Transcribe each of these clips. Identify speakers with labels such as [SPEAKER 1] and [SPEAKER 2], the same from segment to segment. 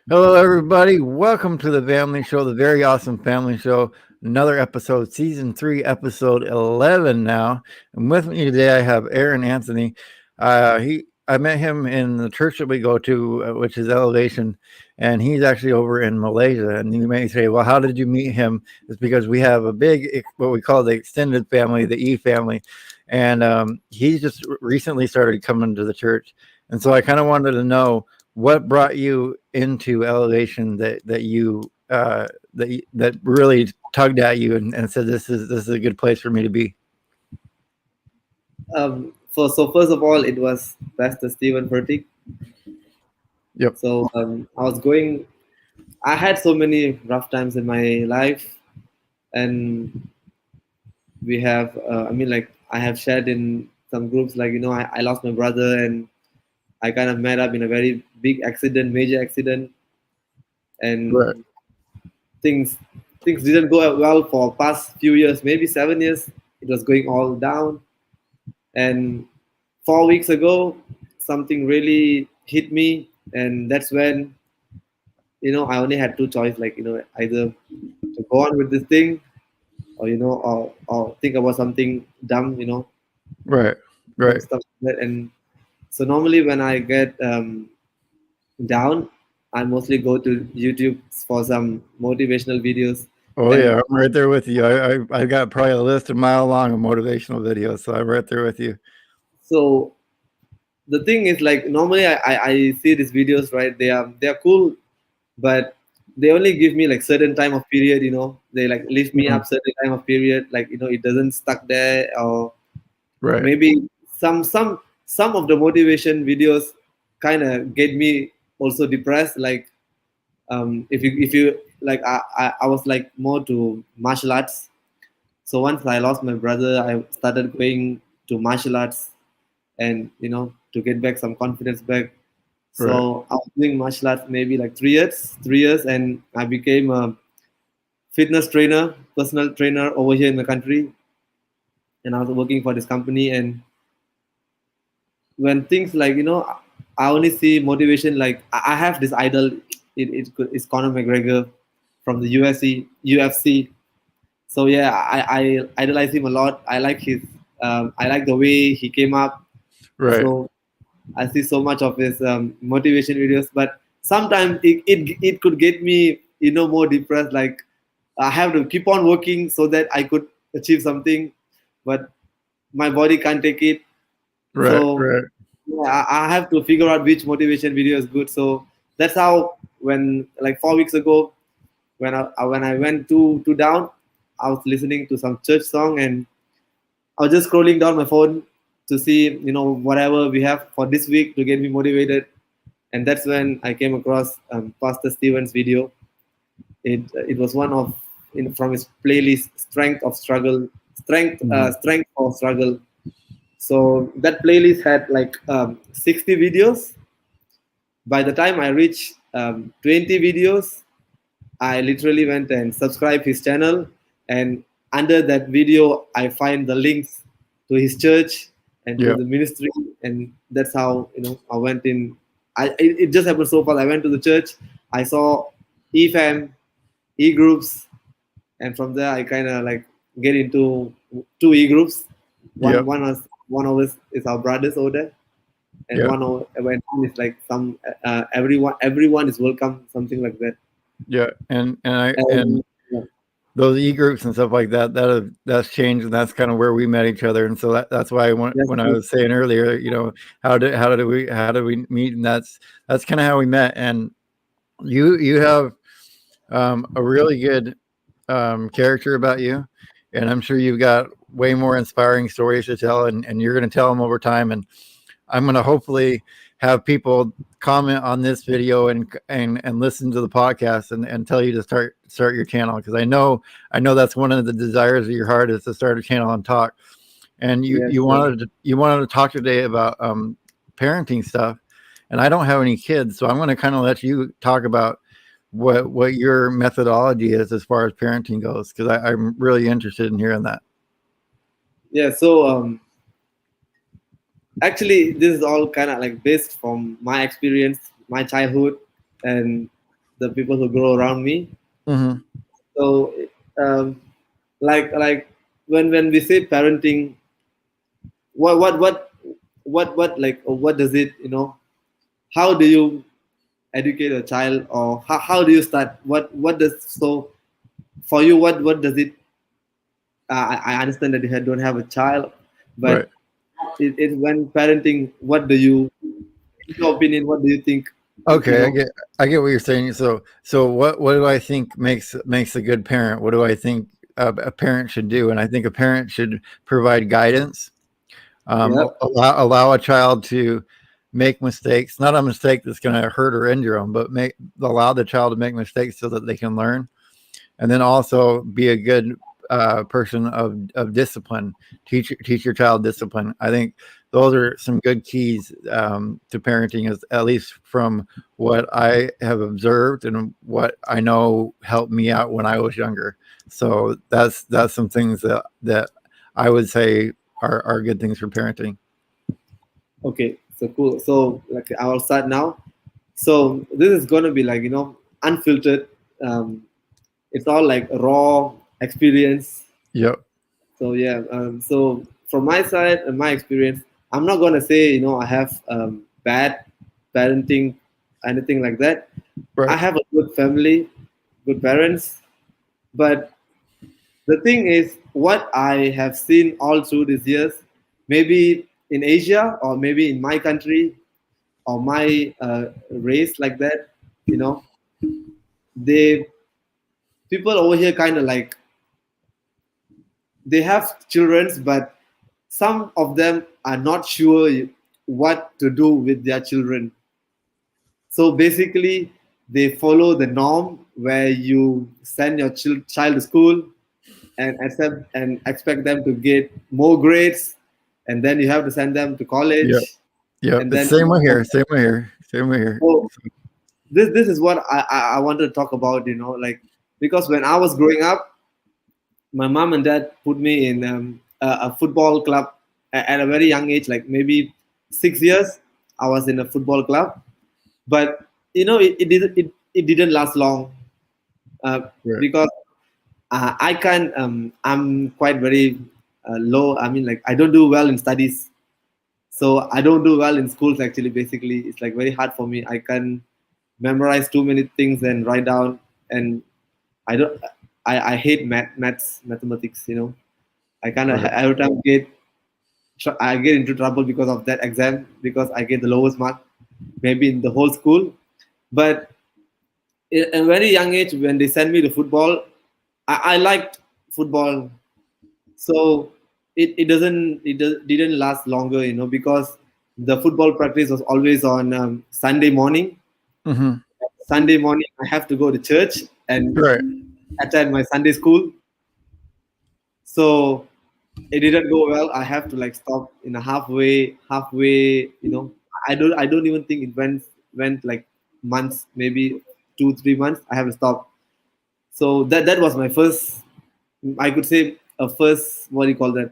[SPEAKER 1] Hello, everybody. Welcome to the Family Show, the very awesome Family Show. Another episode, season 3, episode 11 now. And with me today, I have Aaron Anthony. I met him in the church that we go to, which is Elevation, and he's actually over in Malaysia. And you may say, well, how did you meet him? It's because we have a big, what we call the extended family, the E family. And he just recently started coming to the church. And so I kind of wanted to know what brought you into Elevation that really tugged at you and said this is a good place for me to be.
[SPEAKER 2] So first of all, it was Pastor Stephen Furtick.
[SPEAKER 1] Yep.
[SPEAKER 2] I was going. I had so many rough times in my life, and we have. Like I have shared in some groups, like I lost my brother, and I kind of met up in a very big accident, major accident,
[SPEAKER 1] Right.
[SPEAKER 2] and things things didn't go well for past few years, maybe 7 years. It was going all down, and 4 weeks ago, something really hit me, and that's when I only had two choices, like either to go on with this thing, or or think about something dumb,
[SPEAKER 1] Right. Right.
[SPEAKER 2] stuff like that. And so normally when I get down, I mostly go to YouTube for some motivational videos.
[SPEAKER 1] Oh
[SPEAKER 2] And
[SPEAKER 1] yeah, I'm right there with you. I got probably a list a mile long of motivational videos, so I'm right there with you.
[SPEAKER 2] so the thing is, like, normally I see these videos, right? They are cool, but they only give me like certain time of period. They like lift me
[SPEAKER 1] Mhm.
[SPEAKER 2] up certain time of period, like it doesn't stuck there. Or
[SPEAKER 1] Right.
[SPEAKER 2] maybe some of the motivation videos kind of get me also depressed. Like, if you like, I was like more to martial arts. So once I lost my brother, I started going to martial arts, and to get back some confidence back.
[SPEAKER 1] Right.
[SPEAKER 2] So I was doing martial arts maybe like 3 years, and I became a fitness trainer, personal trainer over here in the country. And I was working for this company. And when things, like, I only see motivation. Like, I have this idol. It's Conor McGregor from the UFC. So yeah, I idolize him a lot. I like I like the way he came up.
[SPEAKER 1] Right.
[SPEAKER 2] So I see so much of his motivation videos, but sometimes it could get me, more depressed. Like, I have to keep on working so that I could achieve something, but my body can't take it.
[SPEAKER 1] Right.
[SPEAKER 2] So
[SPEAKER 1] Right.
[SPEAKER 2] yeah, I have to figure out which motivation video is good. So that's how, when like 4 weeks ago, when I went too down, I was listening to some church song, and I was just scrolling down my phone to see, whatever we have for this week to get me motivated. And that's when I came across Pastor Steven's video. It was one of, from his playlist,
[SPEAKER 1] Mhm.
[SPEAKER 2] Strength or Struggle. So that playlist had like 60 videos. By the time I reached 20 videos, I literally went and subscribed his channel, and under that video, I find the links to his church and to
[SPEAKER 1] Yeah.
[SPEAKER 2] the ministry, and that's how I went in. It just happened so fast. I went to the church, I saw EFAM, E groups, and from there I kind of like get into two E groups. One
[SPEAKER 1] Yep.
[SPEAKER 2] one was one of us is our brothers over there, and
[SPEAKER 1] Yeah.
[SPEAKER 2] one is like some everyone is welcome, something like that.
[SPEAKER 1] Yeah. And
[SPEAKER 2] And yeah,
[SPEAKER 1] those e-groups and stuff like that's changed, and that's kind of where we met each other. And so that's why
[SPEAKER 2] yes,
[SPEAKER 1] when I
[SPEAKER 2] yes.
[SPEAKER 1] was saying earlier, how did we meet, and that's kind of how we met. And you have a really good character about you, and I'm sure you've got way more inspiring stories to tell, and you're going to tell them over time. And I'm going to hopefully have people comment on this video and listen to the podcast and tell you to start your channel, because I know that's one of the desires of your heart, is to start a channel and talk. And you
[SPEAKER 2] Yes,
[SPEAKER 1] you wanted to talk today about parenting stuff, and I don't have any kids, so I'm going to kind of let you talk about what your methodology is as far as parenting goes, because I'm really interested in hearing that.
[SPEAKER 2] yeah. So actually, this is all kind of like based from my experience, my childhood, and the people who grow around me.
[SPEAKER 1] Hmm.
[SPEAKER 2] So um, like when we say parenting, what what what what like what does it, how do you educate a child, or how do you start, what does, so for you, what does it, I understand that you don't have a child,
[SPEAKER 1] Right.
[SPEAKER 2] but when parenting, what do you, in your opinion, what do you think, you
[SPEAKER 1] Okay,
[SPEAKER 2] know
[SPEAKER 1] I get what you're saying. So what do I think makes a good parent? What do I think a parent should do? And I think a parent should provide guidance,
[SPEAKER 2] yeah,
[SPEAKER 1] allow a child to make mistakes, not a mistake that's going to hurt or injure them, but make allow the child to make mistakes so that they can learn, and then also be a good person of discipline. Teach your child discipline. I think those are some good keys to parenting, is at least from what I have observed and what I know helped me out when I was younger. So that's some things that I would say are good things for parenting.
[SPEAKER 2] okay, so cool. So like I'll start now. So this is going to be like, unfiltered. um, it's all like raw experience.
[SPEAKER 1] Yep.
[SPEAKER 2] So yeah, so from my side and my experience, I'm not gonna say, I have bad parenting, anything like that. I
[SPEAKER 1] Right.
[SPEAKER 2] have a good family, good parents, but the thing is, what I have seen all through these years, maybe in Asia or maybe in my country or my race like that, you know, they people over here kind of like, they have childrens, but some of them are not sure what to do with their children. So basically, they follow the norm where you send your child to school and accept and expect them to get more grades, and then you have to send them to
[SPEAKER 1] Yep.
[SPEAKER 2] college,
[SPEAKER 1] Yep.
[SPEAKER 2] and
[SPEAKER 1] It's
[SPEAKER 2] then
[SPEAKER 1] same way here. Same way here. Same way here.
[SPEAKER 2] so this is what I wanted to talk about, like, because when I was growing up, my mom and dad put me in a football club at a very young age, like maybe 6 years. I was in a football club, but it didn't last long, uh,
[SPEAKER 1] Right.
[SPEAKER 2] because I can't. I'm quite very low. I mean, like, I don't do well in studies, so I don't do well in schools. Actually, basically, it's like very hard for me. I can memorize too many things and write down, and I don't. I hate mathematics. I kind of
[SPEAKER 1] Right.
[SPEAKER 2] every time I get into trouble because of that exam, because I get the lowest mark maybe in the whole school. But at a very young age, when they sent me to football, I liked football. So didn't last longer, because the football practice was always on Sunday morning.
[SPEAKER 1] Hmm.
[SPEAKER 2] Sunday morning, I have to go to church and
[SPEAKER 1] Right.
[SPEAKER 2] attend my Sunday school. So it didn't go well. I have to like stop in a halfway. I don't even think it went like months, maybe 2 3 months. I have to stop. So that was my first. I could say a first. What do you call that?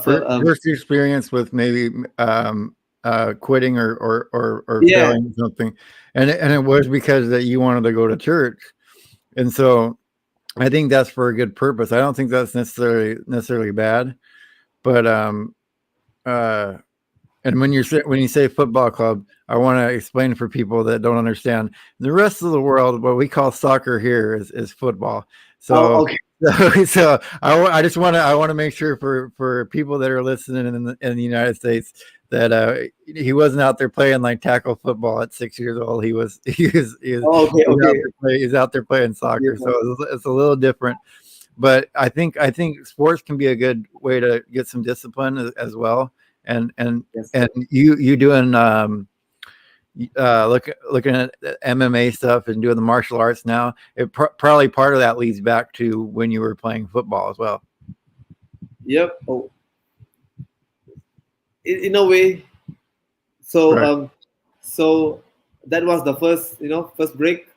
[SPEAKER 1] First experience with maybe quitting or
[SPEAKER 2] Yeah,
[SPEAKER 1] failing something, and it was because that you wanted to go to church, and so I think that's for a good purpose. I don't think that's necessarily bad, but uh, and when you say football club, I want to explain for people that don't understand. The rest of the world, what we call soccer here is football.
[SPEAKER 2] oh,
[SPEAKER 1] So
[SPEAKER 2] okay.
[SPEAKER 1] so I just want to make sure for people that are listening in the United States that he wasn't out there playing like tackle football at 6 years old.
[SPEAKER 2] Oh, okay, okay.
[SPEAKER 1] He's out there playing
[SPEAKER 2] Yes,
[SPEAKER 1] soccer. So it's a little different, but I think sports can be a good way to get some discipline as well. And and
[SPEAKER 2] yes.
[SPEAKER 1] and you doing looking at MMA stuff and doing the martial arts now. It probably part of that leads back to when you were playing football as well.
[SPEAKER 2] Yep. Oh, in a way. So
[SPEAKER 1] Right.
[SPEAKER 2] so that was the first break.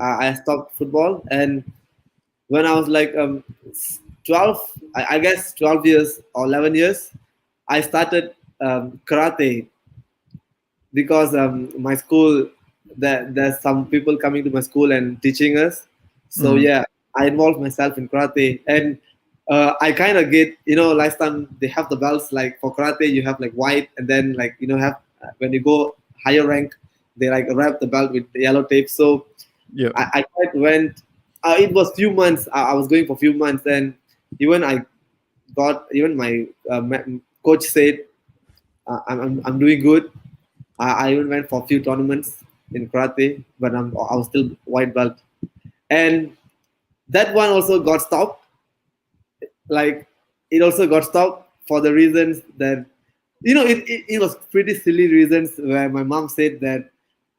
[SPEAKER 2] I stopped football, and when I was like 12, I guess 12 years or 11 years, I started karate, because my school that there's some people coming to my school and teaching us. So
[SPEAKER 1] Mm,
[SPEAKER 2] yeah, I involve myself in karate, and I kind of get, last time they have the belts, like for karate you have like white, and then like have when you go higher rank, they like wrap the belt with yellow tape. So
[SPEAKER 1] yep.
[SPEAKER 2] I quite went. It was few months. I was going for few months, and even I got, even my coach said I'm doing good. I even went for a few tournaments in karate, but I was still white belt. And that one also got stopped. Like, it also got stopped for the reasons that, it was pretty silly reasons, where my mom said that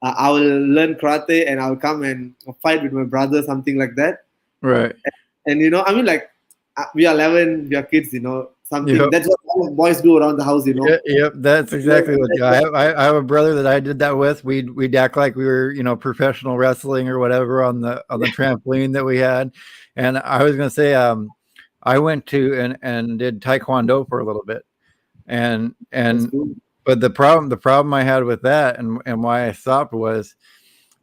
[SPEAKER 2] I will learn karate and I'll come and fight with my brother, something like that.
[SPEAKER 1] Right.
[SPEAKER 2] And I mean, like, we are 11, we are kids, something
[SPEAKER 1] Yep.
[SPEAKER 2] that's what all boys do around the house.
[SPEAKER 1] Yeah, yep, that's exactly what I have a brother that I did that with. We'd act like we were, professional wrestling or whatever on the trampoline that we had. And I was gonna say, I went to and did taekwondo for a little bit.
[SPEAKER 2] That's
[SPEAKER 1] And
[SPEAKER 2] cool.
[SPEAKER 1] but the problem I had with that and why I stopped was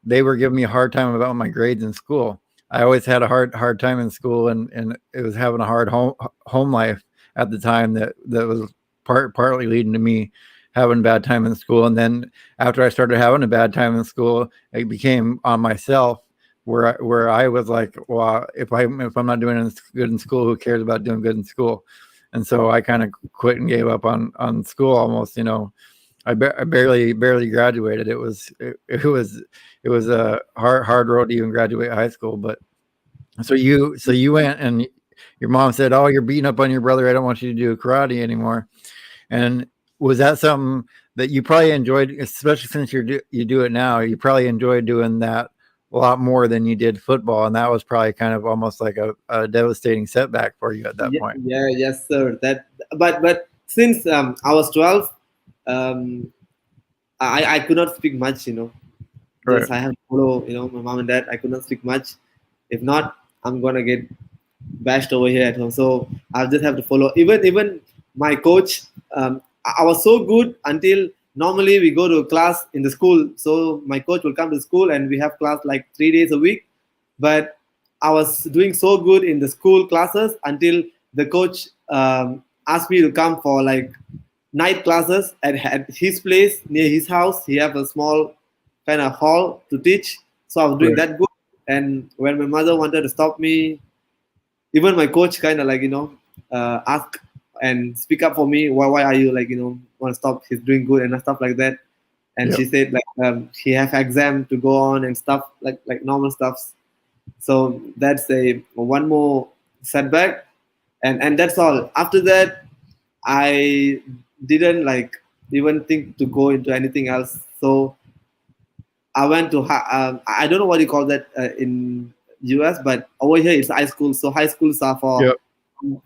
[SPEAKER 1] they were giving me a hard time about my grades in school. I always had a hard time in school, and it was having a hard home life at the time that was partly leading to me having a bad time in school. And then after I started having a bad time in school, it became on myself, where I was like, well, if I'm not doing good in school, who cares about doing good in school? And so I kind of quit and gave up on school almost. I barely graduated. It was a hard road to even graduate high school. But so you went, and your mom said, "Oh, you're beating up on your brother. I don't want you to do karate anymore." And was that something that you probably enjoyed, especially since you do it now? You probably enjoyed doing that a lot more than you did football, and that was probably kind of almost like a devastating setback for you at that
[SPEAKER 2] Yeah,
[SPEAKER 1] point.
[SPEAKER 2] yeah, yes, sir. But since I was 12, um, I could not speak much.
[SPEAKER 1] Right.
[SPEAKER 2] Just I have to follow. My mom and dad. I could not speak much. If not, I'm gonna get bashed over here at home. So I just have to follow. Even my coach, I was so good until normally we go to class in the school. So my coach will come to school and we have class like 3 days a week. But I was doing so good in the school classes until the coach asked me to come for like night classes at his place near his house. He have a small kind of hall to teach. So I was doing
[SPEAKER 1] Right.
[SPEAKER 2] that good. And when my mother wanted to stop me, even my coach kind of like ask and speak up for me. Why are you like want to stop? He's doing good and stuff like that. And
[SPEAKER 1] Yep.
[SPEAKER 2] she said like he have exam to go on and stuff like normal stuffs. So that's a one more setback, and that's all. After that, I didn't like even think to go into anything else. So I went to I don't know what you call that in US, but over here it's high school. So high schools are for
[SPEAKER 1] Yep.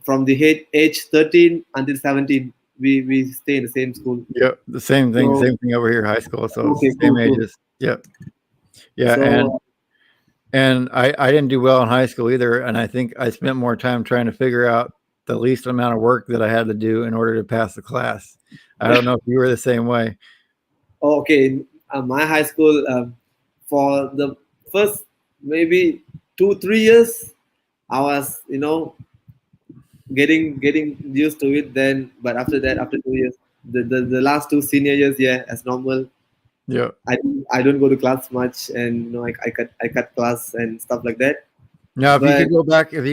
[SPEAKER 2] from the age 13 until 17. We stay in the same school.
[SPEAKER 1] Yep. The same thing.
[SPEAKER 2] So
[SPEAKER 1] Same thing over here, high school. So it's
[SPEAKER 2] okay,
[SPEAKER 1] the same
[SPEAKER 2] cool, cool.
[SPEAKER 1] ages. Yep. Yeah. And
[SPEAKER 2] So
[SPEAKER 1] and I didn't do well in high school either. And I think I spent more time trying to figure out the least amount of work that I had to do in order to pass the class. I don't know if you were the same way.
[SPEAKER 2] okay, in my high school, for the first maybe 2 3 years, I was getting used to it. Then, but after that, after 2 years, the last two senior years, yeah, as normal.
[SPEAKER 1] Yep.
[SPEAKER 2] I don't go to class much, and I cut class and stuff like that.
[SPEAKER 1] Now,
[SPEAKER 2] But
[SPEAKER 1] if you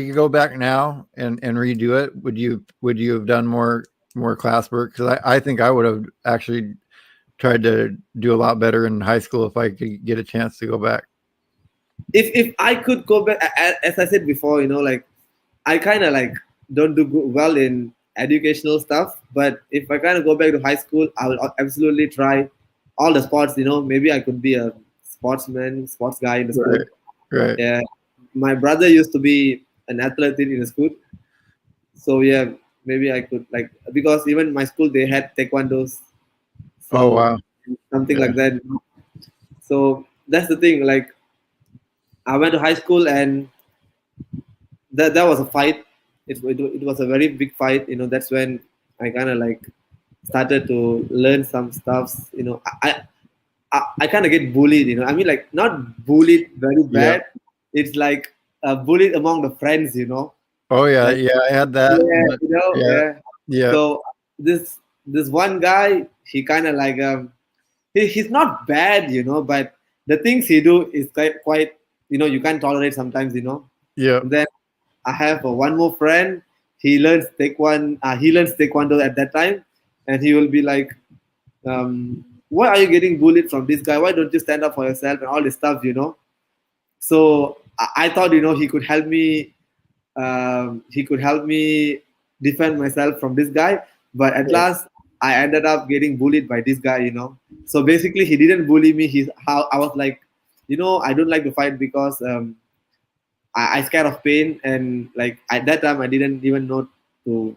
[SPEAKER 1] could go back now and redo it, would you have done more classwork? Because I think I would have actually tried to do a lot better in high school if I could get a chance to go back.
[SPEAKER 2] if I could go back, as I said before, like I kind of like don't do well in educational stuff. But if I kind of go back to high school, I will absolutely try all the sports. Maybe I could be a sportsman, sports guy in the school.
[SPEAKER 1] Right. Right.
[SPEAKER 2] Yeah, my brother used to be an athlete in the school, so yeah, maybe I could like, because even my school they had taekwondos,
[SPEAKER 1] Oh
[SPEAKER 2] so
[SPEAKER 1] wow.
[SPEAKER 2] something
[SPEAKER 1] Yeah.
[SPEAKER 2] like that. So that's the thing. Like I went to high school and that was a fight. It was a very big fight. That's when I kind of like started to learn some stuffs. I kind of get bullied, you know. I mean, like not bullied very
[SPEAKER 1] Yeah.
[SPEAKER 2] bad. It's like bullied among the friends, you know.
[SPEAKER 1] Oh yeah,
[SPEAKER 2] Like
[SPEAKER 1] yeah. I had that,
[SPEAKER 2] yeah,
[SPEAKER 1] but
[SPEAKER 2] you know,
[SPEAKER 1] yeah,
[SPEAKER 2] yeah.
[SPEAKER 1] yeah,
[SPEAKER 2] So this one guy, he kind of like he's not bad, you know, but the things he do is quite you know you can't tolerate sometimes, you know.
[SPEAKER 1] yeah.
[SPEAKER 2] And then I have one more friend. He learns taekwondo. He learns taekwondo at that time, and he will be like, "Why are you getting bullied from this guy? Why don't you stand up for yourself and all this stuff?" You know. So I thought, you know, he could help me. He could help me defend myself from this guy. But at
[SPEAKER 1] Yeah.
[SPEAKER 2] last, I ended up getting bullied by this guy. You know. So basically, he didn't bully me. He's how I was like, you know, I don't like to fight because I scared of pain, and like at that time I didn't even know to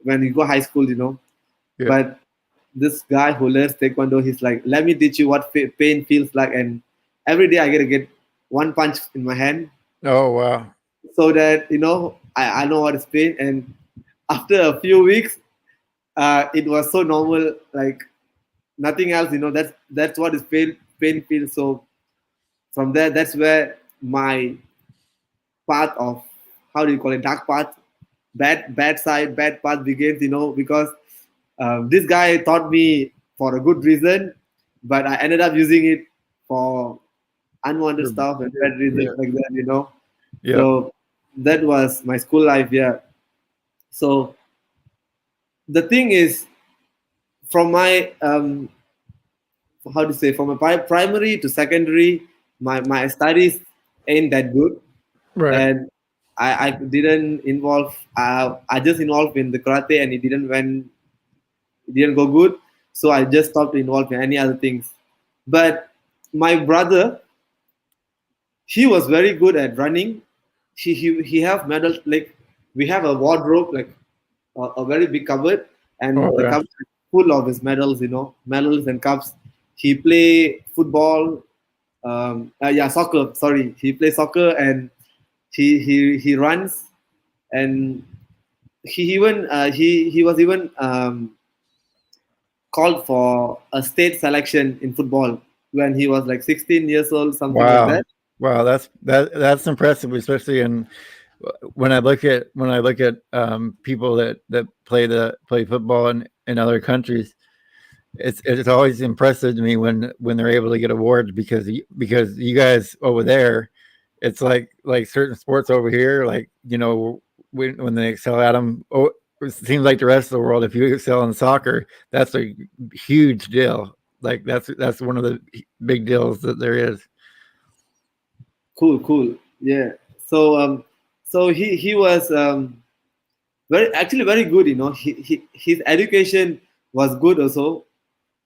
[SPEAKER 2] when you go high school, you know.
[SPEAKER 1] Yeah.
[SPEAKER 2] But this guy who learns taekwondo, he's like, let me teach you what pain feels like, and every day I get one punch in my hand,
[SPEAKER 1] Oh wow.
[SPEAKER 2] so that you know I know what is pain. And after a few weeks, it was so normal, like nothing else, you know. That's what is pain feels. So from there, that's where my path of how do you call it dark path bad side bad path begins, you know, because this guy taught me for a good reason, but I ended up using it for unwanted
[SPEAKER 1] Sure.
[SPEAKER 2] stuff and bad reasons
[SPEAKER 1] Yeah.
[SPEAKER 2] like that, you know.
[SPEAKER 1] Yeah.
[SPEAKER 2] So that was my school life, yeah. So the thing is, from my how to say, from my primary to secondary, my studies ain't that good,
[SPEAKER 1] Right.
[SPEAKER 2] and I didn't involve. I just involved in the karate, and it didn't go good. So I just stopped involved in any other things. But my brother, he was very good at running. He have medals. Like we have a wardrobe, like a very big cupboard,
[SPEAKER 1] Oh
[SPEAKER 2] and the
[SPEAKER 1] yeah.
[SPEAKER 2] cupboard is full of his medals. You know, medals and cups. He play football. Yeah, soccer. Sorry, he plays soccer, and he runs, and he was even called for a state selection in football when he was like 16 years old, something like
[SPEAKER 1] Wow.
[SPEAKER 2] that.
[SPEAKER 1] Wow. That's impressive, especially in when I look at people that play football in other countries. It's always impressive to me when they're able to get awards because you guys over there, it's like certain sports over here, like you know when they excel at them. Oh, it seems like the rest of the world, if you excel in soccer, that's a huge deal. Like that's one of the big deals that there is.
[SPEAKER 2] Cool, cool. Yeah. So so he was very actually very good. You know, his education was good also,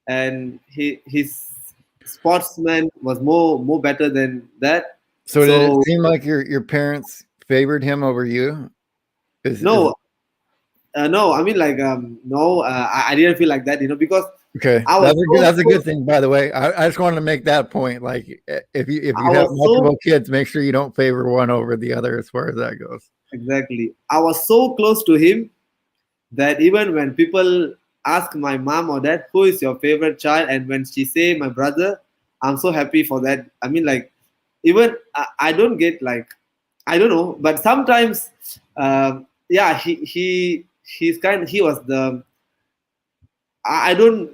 [SPEAKER 2] and his sportsman was more better than that.
[SPEAKER 1] So did it
[SPEAKER 2] So
[SPEAKER 1] seem like your parents favored him over you? Is
[SPEAKER 2] no, no. I mean, like no, I didn't feel like that. You know, because
[SPEAKER 1] Okay,
[SPEAKER 2] I was so
[SPEAKER 1] that's a
[SPEAKER 2] close.
[SPEAKER 1] good thing, by the way. I just wanted to make that point. Like, if
[SPEAKER 2] I
[SPEAKER 1] you have
[SPEAKER 2] was so
[SPEAKER 1] multiple kids, make sure you don't favor one over the other as far as that goes.
[SPEAKER 2] exactly. I was so close to him that even when people ask my mom or dad who is your favorite child, and when she say my brother, I'm so happy for that. I mean, like even I don't get like I don't know, but sometimes yeah, he was the I don't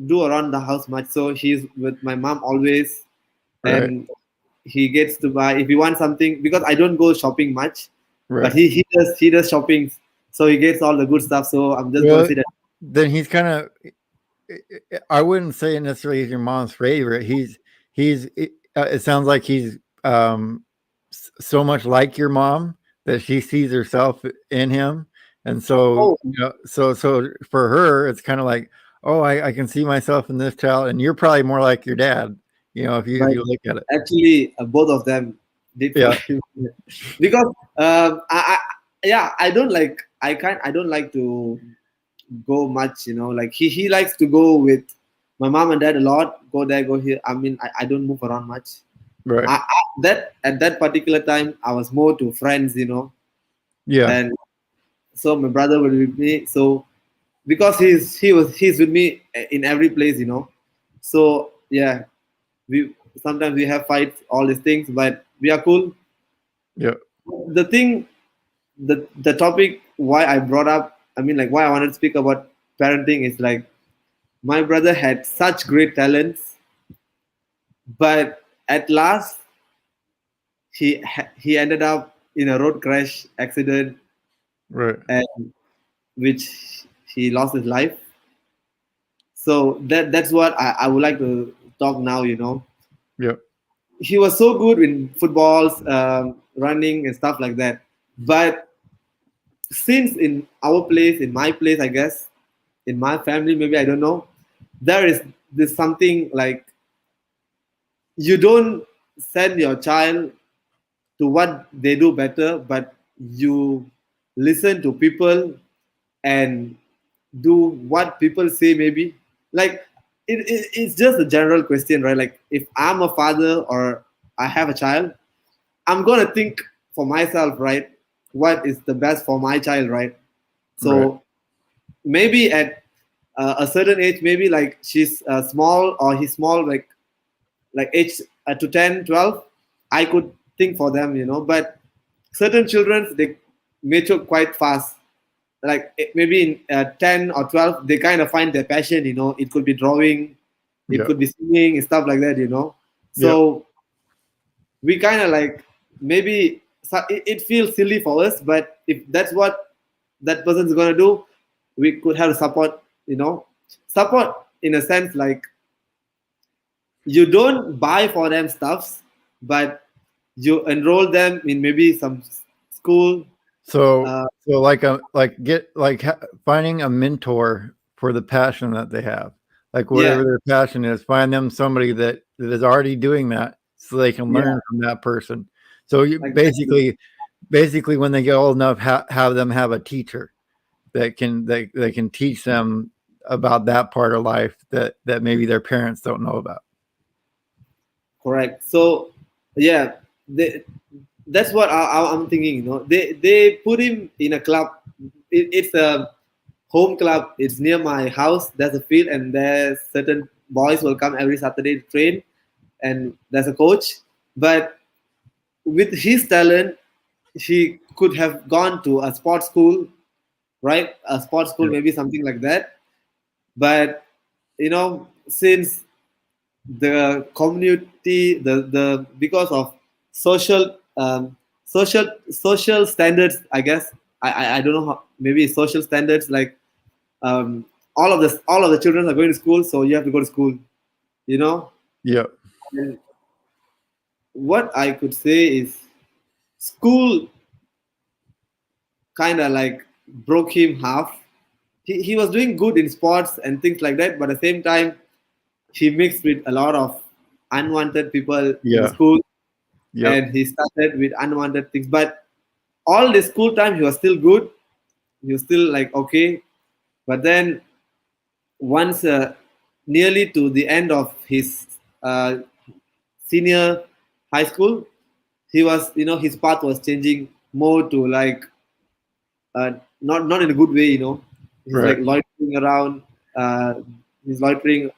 [SPEAKER 2] do around the house much, so he's with my mom always,
[SPEAKER 1] Right,
[SPEAKER 2] and he gets to buy if he wants something because I don't go shopping much, but
[SPEAKER 1] right.
[SPEAKER 2] he does shopping, so he gets all the good stuff. So I'm just gonna
[SPEAKER 1] Well,
[SPEAKER 2] say that.
[SPEAKER 1] then he's kind of. I wouldn't say necessarily he's your mom's favorite. He's. It sounds like he's so much like your mom that she sees herself in him, and so
[SPEAKER 2] Oh,
[SPEAKER 1] you know, so for her, it's kind of like, oh, I can see myself in this child, and you're probably more like your dad. You know, if
[SPEAKER 2] but
[SPEAKER 1] you look at it.
[SPEAKER 2] actually, both of them did for
[SPEAKER 1] Yeah,
[SPEAKER 2] him because I yeah I don't like to go much, you know. Like he likes to go with my mom and dad a lot. Go there, go here. I mean, I don't move around much.
[SPEAKER 1] right.
[SPEAKER 2] That at that particular time, I was more to friends, you know,
[SPEAKER 1] Yeah,
[SPEAKER 2] and so my brother was with me. So because he's with me in every place, you know. So yeah, We sometimes we have fights, all these things, but we are cool.
[SPEAKER 1] Yeah.
[SPEAKER 2] The thing, the topic why I brought up, I mean, like why I wanted to speak about parenting is like my brother had such great talents, but at last he ended up in a road crash accident,
[SPEAKER 1] Right.
[SPEAKER 2] and which he lost his life. So that's what I would like to talk now.
[SPEAKER 1] Yeah.
[SPEAKER 2] He was so good in footballs, running and stuff like that. But since in our place, in my place, I guess, in my family, maybe I don't know, there is this something like you don't send your child to what they do better, but you listen to people and do what people say. Maybe like it's just a general question, right? Like if I'm a father or I have a child, I'm gonna think for myself, right? What is the best for my child, right?
[SPEAKER 1] Right.
[SPEAKER 2] So maybe at a certain age, maybe like she's small or he's small, like age to 10, 12, I could think for them, but certain children, they mature quite fast. Like maybe in 10 or 12, they kind of find their passion. It could be drawing, it
[SPEAKER 1] Yeah.
[SPEAKER 2] could be singing and stuff like that.
[SPEAKER 1] Yeah.
[SPEAKER 2] So we kind of like, maybe it feels silly for us, but if that's what that person's gonna do, we could have support. Support in a sense, like you don't buy for them stuffs, but you enroll them in maybe some school.
[SPEAKER 1] So
[SPEAKER 2] uh,
[SPEAKER 1] finding a mentor for the passion that they have, like
[SPEAKER 2] yeah,
[SPEAKER 1] whatever their passion is, find them somebody that is already doing that, so they can
[SPEAKER 2] yeah,
[SPEAKER 1] learn from that person. So you
[SPEAKER 2] exactly.
[SPEAKER 1] basically when they get old enough, have them have a teacher that can teach them about that part of life that maybe their parents don't know about.
[SPEAKER 2] Correct. So yeah, that's what I'm thinking. They put him in a club. It's a home club. It's near my house. There's a field, and there's certain boys will come every Saturday to train, and there's a coach. But with his talent, he could have gone to a sports school, right? A sports school,
[SPEAKER 1] Yeah.
[SPEAKER 2] maybe something like that. But since the community, the because of social social standards, I guess, I don't know how, maybe social standards, like um, all of the children are going to school, so you have to go to school. You know,
[SPEAKER 1] Yeah.
[SPEAKER 2] and what I could say is school kind of like broke him half. He was doing good in sports and things like that, but at the same time he mixed with a lot of unwanted people in the
[SPEAKER 1] Yeah.
[SPEAKER 2] school,
[SPEAKER 1] Yep.
[SPEAKER 2] and he started with unwanted things. But all the school time he was still good. He was still like okay. But then once nearly to the end of his senior high school, he was, his path was changing more to like not in a good way. He's like
[SPEAKER 1] Right.
[SPEAKER 2] loitering around. Uh, he's loitering,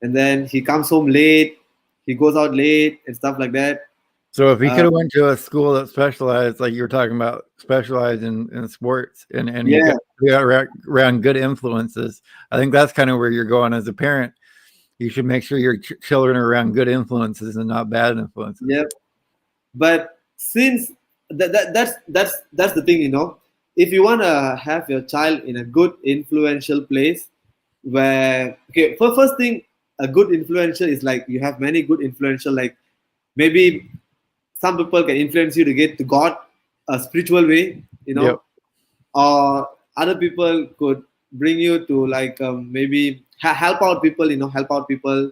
[SPEAKER 2] and then he comes home late. He goes out late and stuff like that.
[SPEAKER 1] So if he could
[SPEAKER 2] Uh,
[SPEAKER 1] have went to a school that specialized, like you were talking about, specialized in sports, and
[SPEAKER 2] yeah,
[SPEAKER 1] he got around good influences, I think that's kind of where you're going as a parent. You should make sure your children are around good influences and not bad influences.
[SPEAKER 2] yeah. But since that's the thing, if you want to have your child in a good influential place, where okay, for first thing, a good influential is like you have many good influential, like maybe some people can influence you to get to God a spiritual way,
[SPEAKER 1] Yep.
[SPEAKER 2] or other people could bring you to like maybe help out people, help out people,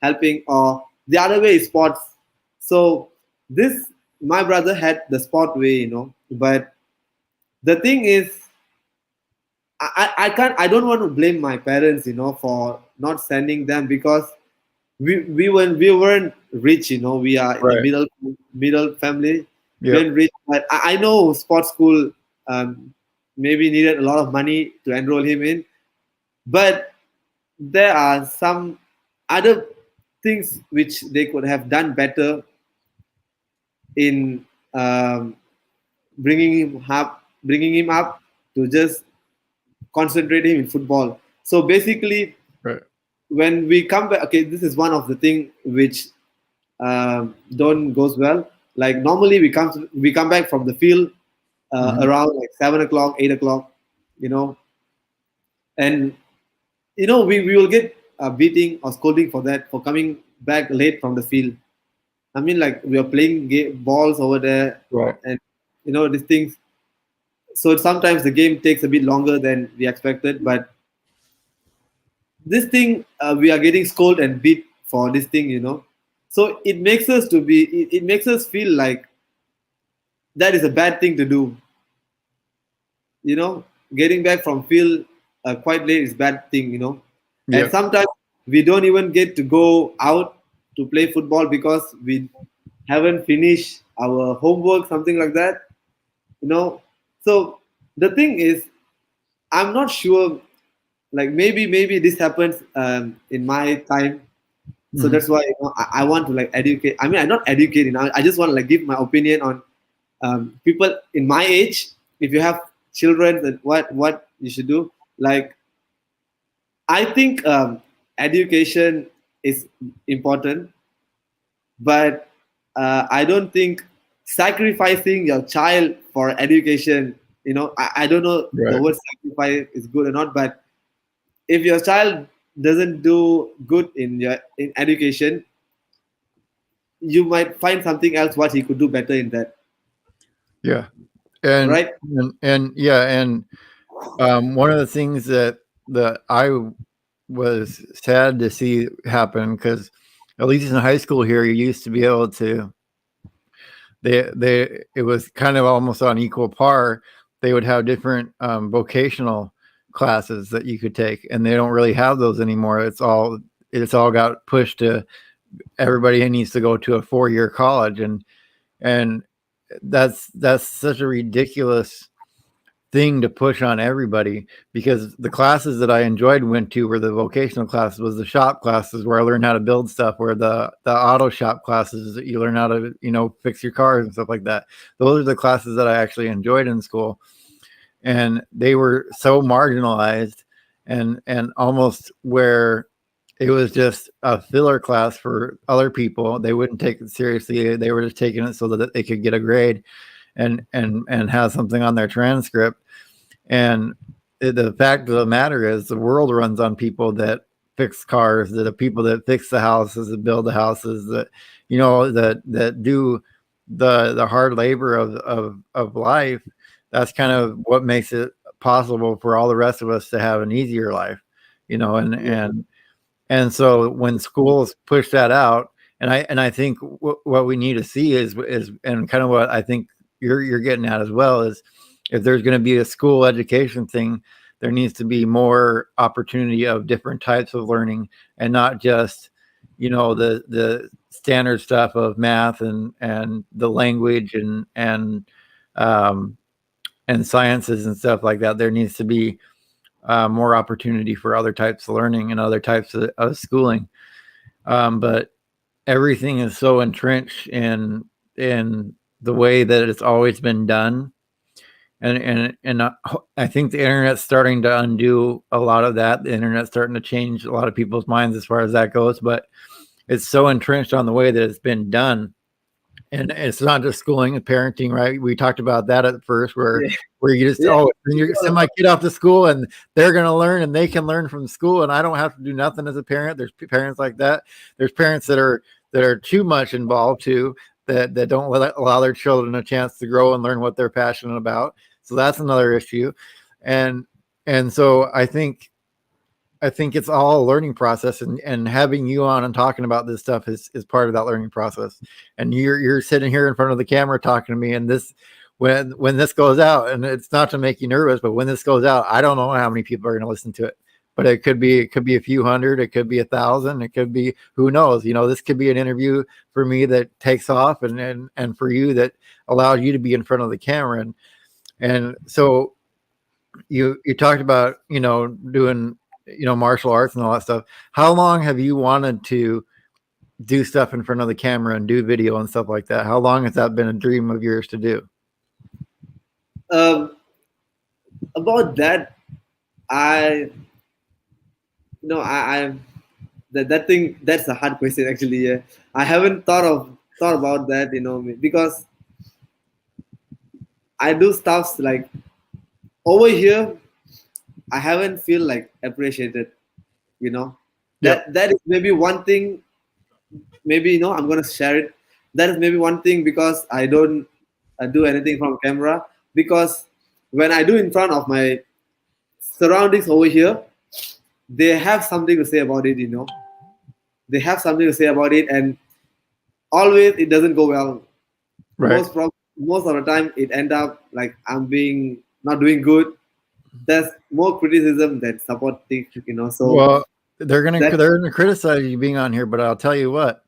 [SPEAKER 2] helping, or the other way is sports. So this, my brother had the sport way, but the thing is, I can't, I don't want to blame my parents, for not sending them, because we weren't rich, we are in the
[SPEAKER 1] Right.
[SPEAKER 2] middle family. We
[SPEAKER 1] Yep.
[SPEAKER 2] weren't rich, but I know sports school maybe needed a lot of money to enroll him in. But there are some other things which they could have done better in bringing him up to just concentrate him in football. So basically,
[SPEAKER 1] Right.
[SPEAKER 2] when we come back, okay, this is one of the thing which don't goes well. Like normally we come back from the field
[SPEAKER 1] Mhm.
[SPEAKER 2] around like 7 o'clock, 8 o'clock, you know, and we will get a beating or scolding for that for coming back late from the field. I mean, like we are playing balls over there,
[SPEAKER 1] Right.
[SPEAKER 2] and these things. So sometimes the game takes a bit longer than we expected, but this thing we are getting scolded and beat for this thing. So it makes us it makes us feel like that is a bad thing to do. you know Getting back from field quite late is bad thing. And
[SPEAKER 1] Yeah.
[SPEAKER 2] sometimes we don't even get to go out to play football because we haven't finished our homework, something like that. So the thing is, I'm not sure, like maybe this happens in my time. So
[SPEAKER 1] Mhm.
[SPEAKER 2] that's why I want to like educate. I mean, I'm not educating. I just want to like give my opinion on people in my age. If you have children, then what you should do. Like, I think education is important, but I don't think sacrificing your child for education. I don't know the
[SPEAKER 1] Right.
[SPEAKER 2] word sacrifice is good or not, but if your child doesn't do good in education, you might find something else what he could do better in that,
[SPEAKER 1] Yeah. And
[SPEAKER 2] right?
[SPEAKER 1] and yeah, and one of the things that I was sad to see happen, because at least in high school here, you used to be able to they it was kind of almost on equal par. They would have different vocational classes that you could take, and they don't really have those anymore. It's all got pushed to everybody needs to go to a 4-year college, and that's such a ridiculous thing to push on everybody, because the classes that I enjoyed went to were the vocational classes, was the shop classes where I learned how to build stuff, where the auto shop classes that you learn how to fix your cars and stuff like that. Those are the classes that I actually enjoyed in school, and they were so marginalized, and almost where it was just a filler class for other people. They wouldn't take it seriously. They were just taking it so that they could get a grade and have something on their transcript. And the fact of the matter is, the world runs on people that fix cars, that the people that fix the houses, that build the houses, that do the hard labor of life. That's kind of what makes it possible for all the rest of us to have an easier life, and
[SPEAKER 2] Yeah,
[SPEAKER 1] and so when schools push that out, and I think what we need to see is and kind of what I think you're getting at as well, is if there's going to be a school education thing, there needs to be more opportunity of different types of learning, and not just the standard stuff of math and the language um, and sciences and stuff like that. There needs to be more opportunity for other types of learning and other types of schooling. But everything is so entrenched in the way that it's always been done, and I think the internet's starting to undo a lot of that. The internet's starting to change a lot of people's minds as far as that goes, but it's so entrenched on the way that it's been done. And it's not just schooling and parenting, right? We talked about that at first, where
[SPEAKER 2] yeah,
[SPEAKER 1] you just,
[SPEAKER 2] yeah.
[SPEAKER 1] then you send my kid off to school and they're going to learn, and they can learn from school, and I don't have to do nothing as a parent. There's parents like that. There's parents that are too much involved too, that don't allow their children a chance to grow and learn what they're passionate about. So that's another issue, and so I think it's all a learning process, and having you on and talking about this stuff is part of that learning process. And you're sitting here in front of the camera talking to me, and this when this goes out, and it's not to make you nervous, but when this goes out, I don't know how many people are going to listen to it. But it could be a few hundred, it could be 1,000, it could be, who knows. This could be an interview for me that takes off, and for you that allows you to be in front of the camera. And so you talked about doing martial arts and all that stuff. How long have you wanted to do stuff in front of the camera and do video and stuff like that? How long has that been a dream of yours to do?
[SPEAKER 2] Um, about that, I I that thing, that's a hard question actually. Yeah, I haven't thought about that, because I do stuffs like over here. I haven't feel like appreciated. You know,
[SPEAKER 1] Yep.
[SPEAKER 2] that is maybe one thing. Maybe I'm gonna share it. That is maybe one thing because I don't do anything from camera, because when I do in front of my surroundings over here, they have something to say about it. They have something to say about it, and always it doesn't go well.
[SPEAKER 1] Right.
[SPEAKER 2] Most of the time it end up like I'm being not doing good. There's more criticism than supporting, so
[SPEAKER 1] Well,
[SPEAKER 2] that,
[SPEAKER 1] they're gonna criticize you being on here, but I'll tell you what.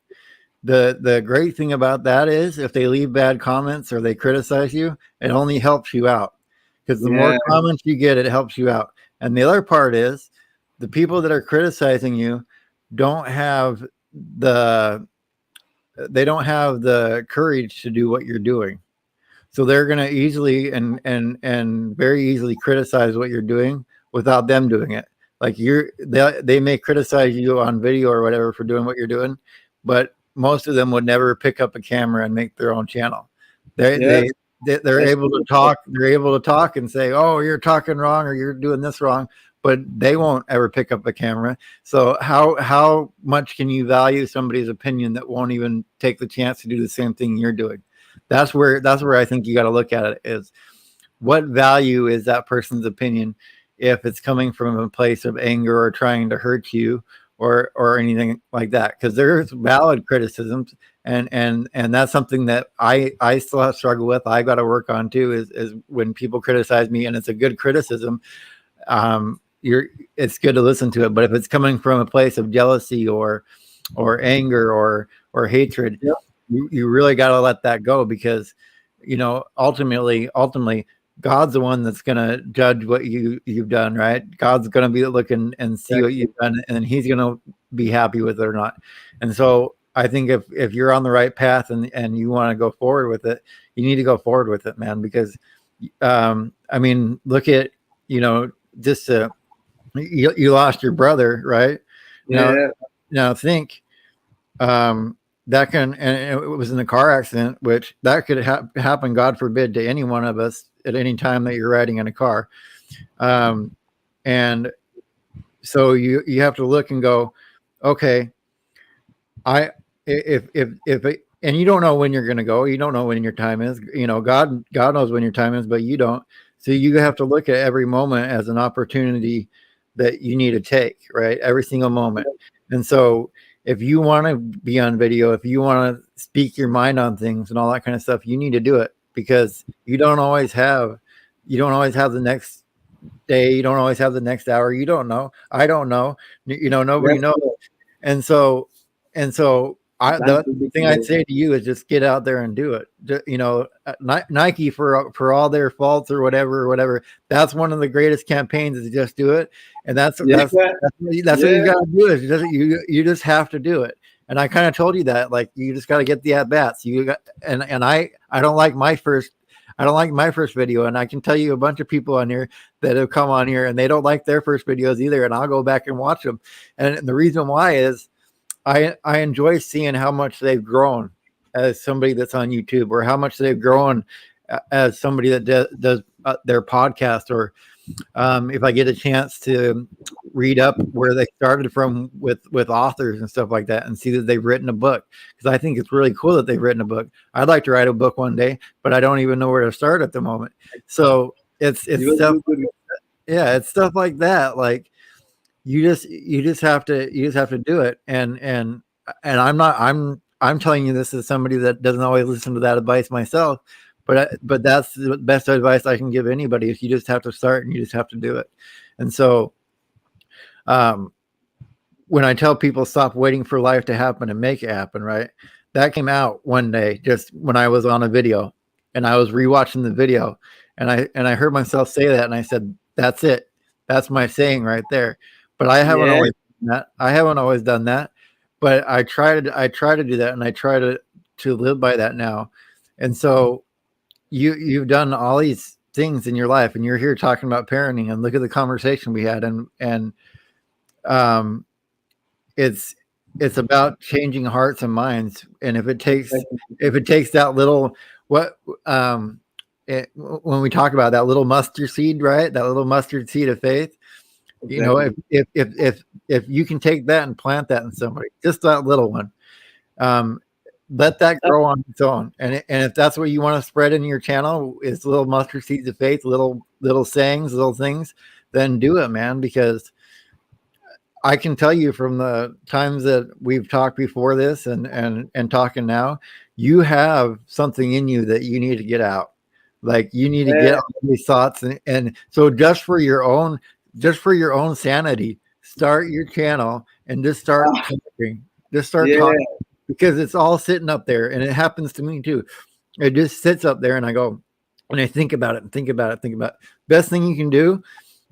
[SPEAKER 1] The great thing about that is if they leave bad comments or they criticize you, it only helps you out. Because the more
[SPEAKER 2] yeah,
[SPEAKER 1] comments you get, it helps you out. And the other part is the people that are criticizing you don't have the they don't have the courage to do what you're doing. So they're going to easily and very easily criticize what you're doing without them doing it. Like they may criticize you on video or whatever for doing what you're doing, but most of them would never pick up a camera and make their own channel. They
[SPEAKER 2] yeah,
[SPEAKER 1] they they're
[SPEAKER 2] that's
[SPEAKER 1] able to
[SPEAKER 2] true.
[SPEAKER 1] talk. They're able to talk and say, "Oh, you're talking wrong," or "You're doing this wrong," but they won't ever pick up a camera. So how much can you value somebody's opinion that won't even take the chance to do the same thing you're doing? That's where I think you got to look at it is what value is that person's opinion if it's coming from a place of anger or trying to hurt you or anything like that, because there's valid criticisms and that's something that I still have struggle with. I got to work on too is when people criticize me and it's a good criticism. You're It's good to listen to it, but if it's coming from a place of jealousy or anger or hatred,
[SPEAKER 2] Yeah,
[SPEAKER 1] you really got to let that go, because ultimately God's the one that's going to judge what you've done, right? God's going to be looking and see what
[SPEAKER 2] exactly.
[SPEAKER 1] you've done, and he's going to be happy with it or not. And so I think if you're on the right path and you want to go forward with it, you need to go forward with it, man, because I mean, look at, just you lost your brother, right? Now
[SPEAKER 2] Yeah,
[SPEAKER 1] now think that can, and it was in a car accident, which that could happen, God forbid, to any one of us at any time that you're riding in a car. Um, and so you have to look and go, okay, I if it, and you don't know when you're going to go, you don't know when your time is. God knows when your time is, but you don't. So you have to look at every moment as an opportunity that you need to take, right? Every single moment. And so if you want to be on video, if you want to speak your mind on things and all that kind of stuff, you need to do it, because you don't always have the next day, you don't always have the next hour, you don't know. I don't know. Nobody
[SPEAKER 2] that's
[SPEAKER 1] knows.
[SPEAKER 2] true.
[SPEAKER 1] And so
[SPEAKER 2] It's
[SPEAKER 1] the thing I'd
[SPEAKER 2] unpredictable.
[SPEAKER 1] say to you is just get out there and do it. Nike, for all their faults or whatever, that's one of the greatest campaigns, is just do it. And that's
[SPEAKER 2] Yeah,
[SPEAKER 1] that's that's what you
[SPEAKER 2] yeah,
[SPEAKER 1] got to do. Is you just have to do it. And I kind of told you that, like, you just got to get the at bats. You got and I don't like my first. I don't like my first video, and I can tell you a bunch of people on here that have come on here and they don't like their first videos either. And I'll go back and watch them. And the reason why is I enjoy seeing how much they've grown as somebody that's on YouTube, or how much they've grown as somebody that does their podcast, or if I get a chance to read up where they started from with authors and stuff like that, and see that they've written a book, because I think it's really cool that they've written a book. I'd like to write a book one day, but I don't even know where to start at the moment. So it's
[SPEAKER 2] you will
[SPEAKER 1] stuff,
[SPEAKER 2] do good.
[SPEAKER 1] yeah, it's stuff like that. Like you just have to do it. And I'm telling you this as somebody that doesn't always listen to that advice myself, but that's the best advice I can give anybody, is you just have to start and you just have to do it. And so um when I tell people stop waiting for life to happen and make it happen, right? That came out one day just when I was on a video and I was rewatching the video, and I heard myself say that, and I said, "That's it. That's my saying right there." But I haven't
[SPEAKER 2] Yeah,
[SPEAKER 1] always done that. I haven't always done that. but I try to do that, and I try to live by that now. And so you've done all these things in your life, and you're here talking about parenting, and look at the conversation we had, and um it's it's about changing hearts and minds. And if it takes that little, what um when we talk about that little mustard seed, right, that little mustard seed of faith, you know,
[SPEAKER 2] Exactly.
[SPEAKER 1] if you can take that and plant that in somebody, just that little one, um let that grow on its own. And if that's what you want to spread in your channel, is little mustard seeds of faith, little sayings, little things, then do it, man. Because I can tell you from the times that we've talked before this, and talking now, you have something in you that you need to get out. Like, you need to get
[SPEAKER 2] Yeah.
[SPEAKER 1] all these thoughts, and so just for your own sanity, start your channel and just start
[SPEAKER 2] Ah,
[SPEAKER 1] talking. Just start
[SPEAKER 2] yeah.
[SPEAKER 1] talking, because it's all sitting up there, and it happens to me too. It just sits up there, and I go, and I think about it and think about it, think about it. Best thing you can do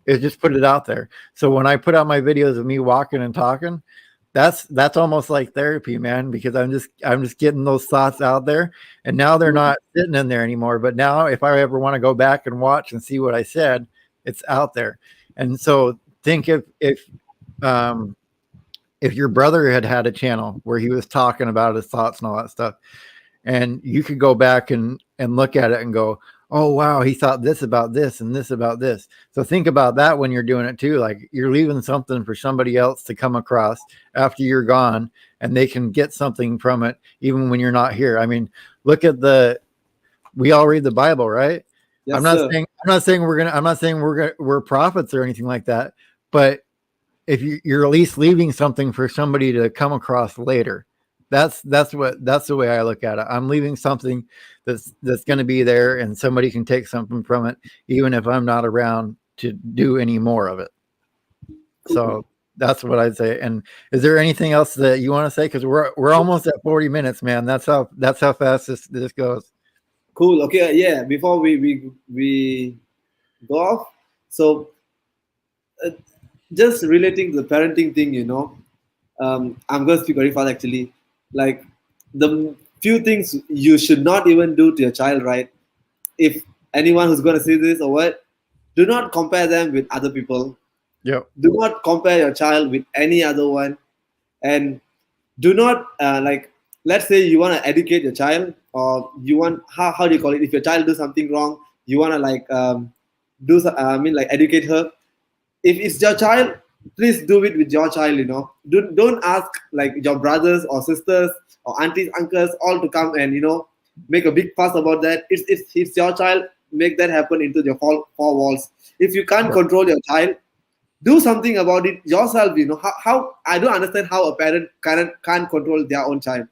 [SPEAKER 1] is just put it out there. So when I put out my videos of me walking and talking, that's almost like therapy, man, because I'm just getting those thoughts out there, and now they're not sitting in there anymore. But now if I ever want to go back and watch and see what I said, it's out there. And so think um if your brother had a channel where he was talking about his thoughts and all that stuff, and you could go back and look at it and go, oh wow, he thought this about this and this about this. So think about that when you're doing it too. Like, you're leaving something for somebody else to come across after you're gone, and they can get something from it even when you're not here. I mean, look at we all read the Bible, right?
[SPEAKER 2] Yes, sir.
[SPEAKER 1] I'm not saying we're prophets or anything like that, but if you're at least leaving something for somebody to come across later. That's the way I look at it. I'm leaving something that's going to be there, and somebody can take something from it, even if I'm not around to do any more of it.
[SPEAKER 2] Cool.
[SPEAKER 1] So that's what I'd say. And is there anything else that you want to say? Because we're almost at 40 minutes, man. That's how fast this goes.
[SPEAKER 2] Cool. Okay. Yeah. Before we go off, so uh, just relating to the parenting thing, I'm going to speak very fast actually. Like, the few things you should not even do to your child, right? If anyone who's going to see this or what, do not compare them with other people.
[SPEAKER 1] Yep.
[SPEAKER 2] Do not compare your child with any other one. And do not like, let's say you want to educate your child, or you want, how do you call it, if your child do something wrong, you want to like I mean, like, educate her. If it's your child, please do it with your child. Don't ask like your brothers or sisters or aunties, uncles, all to come and make a big fuss about that. It's your child. Make that happen into your four walls. If you can't
[SPEAKER 1] Right.
[SPEAKER 2] control your child, do something about it yourself. How I don't understand how a parent can't control their own child.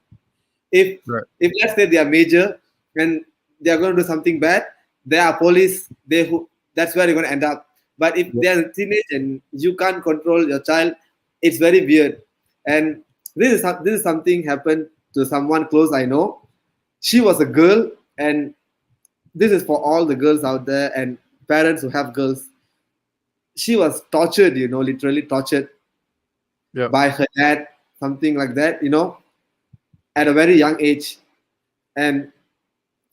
[SPEAKER 2] if
[SPEAKER 1] Right.
[SPEAKER 2] if let's say they are major and they are going to do something bad, they are police, that's where you're going to end up. But if
[SPEAKER 1] Yep.
[SPEAKER 2] they are a teenage and you can't control your child, it's very weird. And this is something happened to someone close I know. She was a girl, and this is for all the girls out there and parents who have girls. She was tortured, literally tortured
[SPEAKER 1] Yep.
[SPEAKER 2] by her dad, something like that, at a very young age. And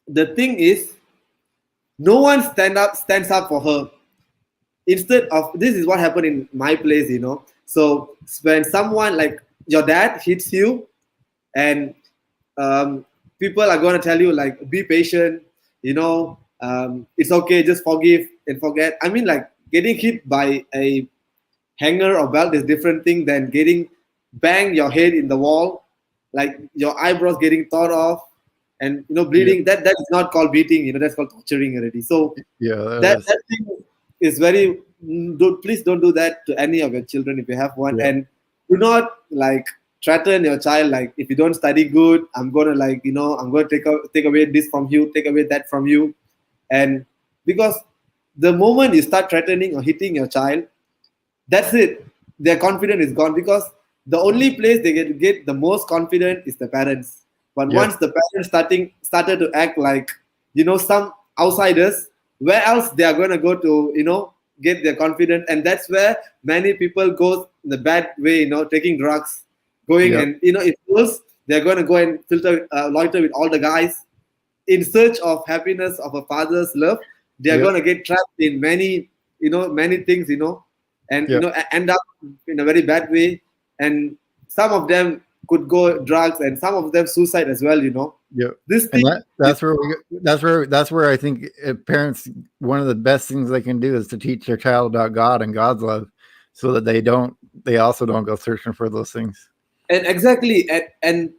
[SPEAKER 2] the thing is, no one stands up for her. Instead of, this is what happened in my place. So when someone like your dad hits you, and um, people are going to tell you like, be patient, it's okay, just forgive and forget. I mean, like, getting hit by a hanger or belt is different thing than getting bang your head in the wall, like your eyebrows getting torn off, and
[SPEAKER 1] Yep.
[SPEAKER 2] bleeding. That is not called beating. That's called torturing already. So
[SPEAKER 1] Yeah. That
[SPEAKER 2] that
[SPEAKER 1] is.
[SPEAKER 2] that thing is very, please don't do that to any of your children if you have one.
[SPEAKER 1] Yeah.
[SPEAKER 2] And do not like threaten your child, like, if you don't study good, I'm gonna, like, I'm going to take away this from you, take away that from you. And because the moment you start threatening or hitting your child, that's it. Their confidence is gone, because the only place they get the most confident is the parents. But
[SPEAKER 1] Yep.
[SPEAKER 2] once the parents started to act like, some outsiders, where else they are going to go to, get their confidence? And that's where many people go the bad way, taking drugs, going,
[SPEAKER 1] Yep.
[SPEAKER 2] and if girls, they're going to go and loiter with all the guys in search of happiness of a father's love. They are
[SPEAKER 1] Yep.
[SPEAKER 2] going to get trapped in many things, and
[SPEAKER 1] Yep.
[SPEAKER 2] end up in a very bad way. And some of them could go drugs, and some of them suicide as well.
[SPEAKER 1] Yep.
[SPEAKER 2] This
[SPEAKER 1] And
[SPEAKER 2] thing is,
[SPEAKER 1] that's where I think parents, one of the best things they can do is to teach their child about God and God's love, so that they also don't go searching for those things.
[SPEAKER 2] and exactly, and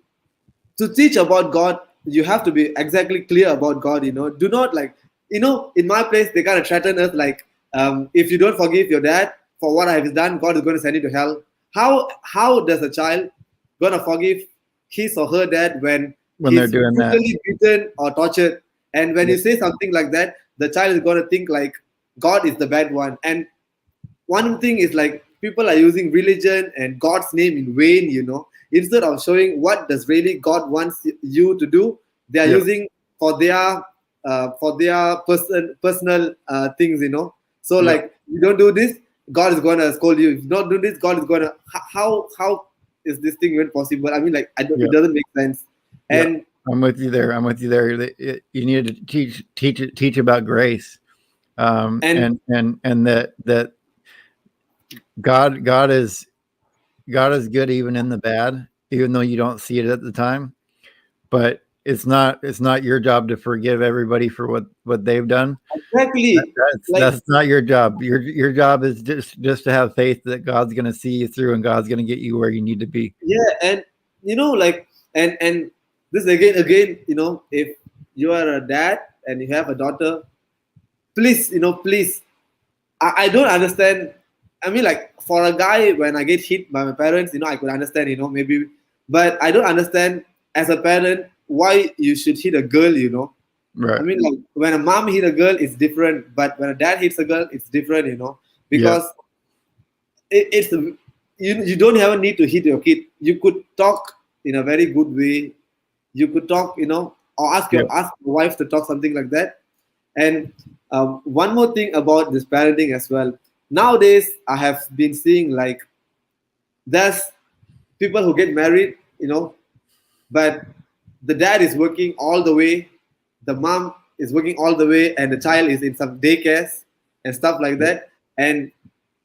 [SPEAKER 2] to teach about God, you have to be exactly clear about God. Do not like, in my place, they kind of threaten us like, if you don't forgive your dad for what I have done, God is going to send you to hell. How does a child gonna forgive his or her dad when
[SPEAKER 1] When they're
[SPEAKER 2] he's
[SPEAKER 1] doing that.
[SPEAKER 2] brutally beaten or tortured? And when you
[SPEAKER 1] Yep.
[SPEAKER 2] say something like that, the child is gonna think like God is the bad one. And one thing is like people are using religion and God's name in vain. Instead of showing what does really God wants you to do, they are
[SPEAKER 1] Yep.
[SPEAKER 2] using for their personal things. So
[SPEAKER 1] Yep.
[SPEAKER 2] like, you don't do this, God is gonna scold you. If you don't do this, God is gonna. How is this thing even possible? I mean, like, it
[SPEAKER 1] Yep.
[SPEAKER 2] doesn't make sense.
[SPEAKER 1] Yep.
[SPEAKER 2] And
[SPEAKER 1] I'm with you there. I'm with you there. You need to teach about grace,
[SPEAKER 2] and
[SPEAKER 1] and that God God is good even in the bad, even though you don't see it at the time. But it's not your job to forgive everybody for what they've done.
[SPEAKER 2] exactly, like,
[SPEAKER 1] That's not your job. Your job is just to have faith that God's going to see you through and God's going to get you where you need to be.
[SPEAKER 2] yeah, and like, and this again, if you are a dad and you have a daughter, please, please, I don't understand. I mean, like, for a guy, when I get hit by my parents, I could understand, maybe, but I don't understand as a parent why you should hit a girl. I
[SPEAKER 1] Right.
[SPEAKER 2] mean, like, when a mom hit a girl, it's different, but when a dad hits a girl, it's different.
[SPEAKER 1] Yeah.
[SPEAKER 2] Because it's you don't even need to hit your kid. You could talk in a very good way. You could talk, or
[SPEAKER 1] Yeah.
[SPEAKER 2] ask your wife to talk something like that. And one more thing about this parenting as well. Nowadays, I have been seeing like there's people who get married, but the dad is working all the way, the mom is working all the way, and the child is in some daycares and stuff like
[SPEAKER 1] Yeah.
[SPEAKER 2] that. And